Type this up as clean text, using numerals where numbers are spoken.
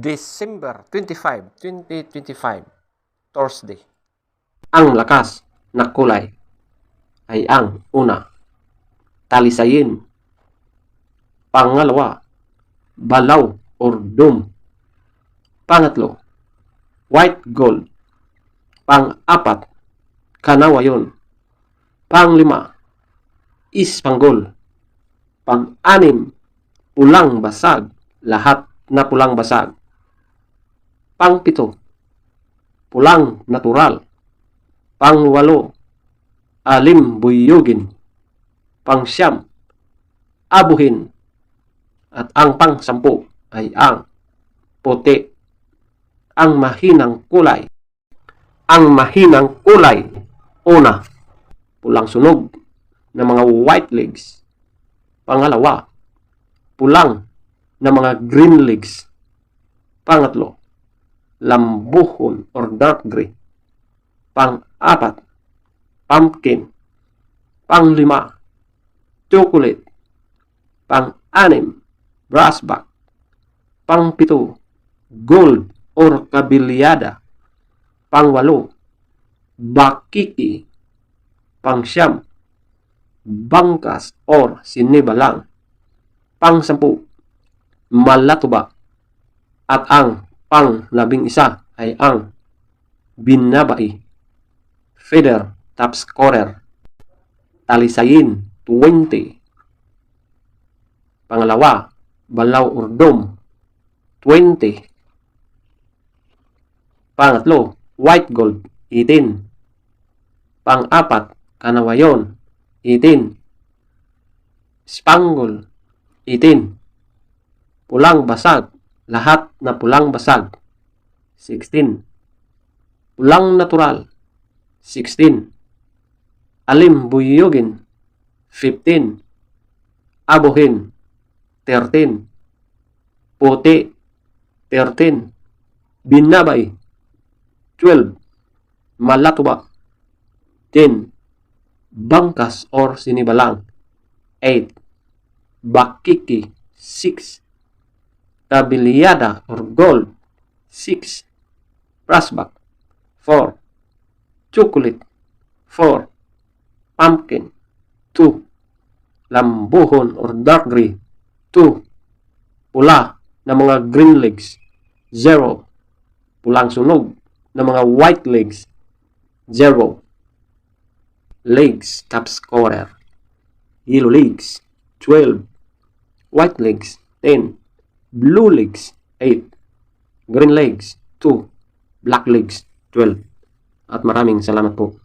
December 25, 2025, Thursday. Ang lakas na kulay ay ang una, talisayin. Pangalawa, balaw or dome. Pangatlo, white gold. Pang-apat, kanawayon. Panglima, ispanggol. Pang-anim, pulang basag. Lahat na pulang basag. Pang-pito, pulang natural. Pang-walo, alimbuyugin. Pang-siyam, abuhin. At ang pang-sampu ay ang puti. Ang mahinang kulay. Ang mahinang kulay, una, pulang sunog na mga white legs. Pangalawa, pulang na mga green legs. Pangatlo, lambuhon or dark gray. Pang-apat, pumpkin. Panglima, chocolate. Pang-anim, brassback. Pang-pito, gold or kabilyada. Pang-walo, bakiki. Pang-siyam, bangkas or sinibalang. Pang-sampu, malatuba. At ang pang-labing-isa ay ang binabai, feather top scorer, talisayin 20. Pangalawa, balaw or dome 20. Pangatlo, white gold 18. Pang-apat, kanawayon 18. Spangle 18. Pulang basag, lahat na pulang basag 16. Pulang natural 16. Alimbuyugin 15. Abuhin 13. Puti 13. Binabay 12. Malatuba 10. Bangkas or sinibalang 8. Bakiki 6. Kabilyada or gold 6. Brassback 4. Chocolate 4. Pumpkin 2. Lambuhon or dark gray 2. Pula na mga green legs 0. Pulang sunog na mga white legs 0. Legs top scorer, yellow legs 12. White legs 10. Blue legs 8. Green legs 2. Black legs 12. At maraming salamat po.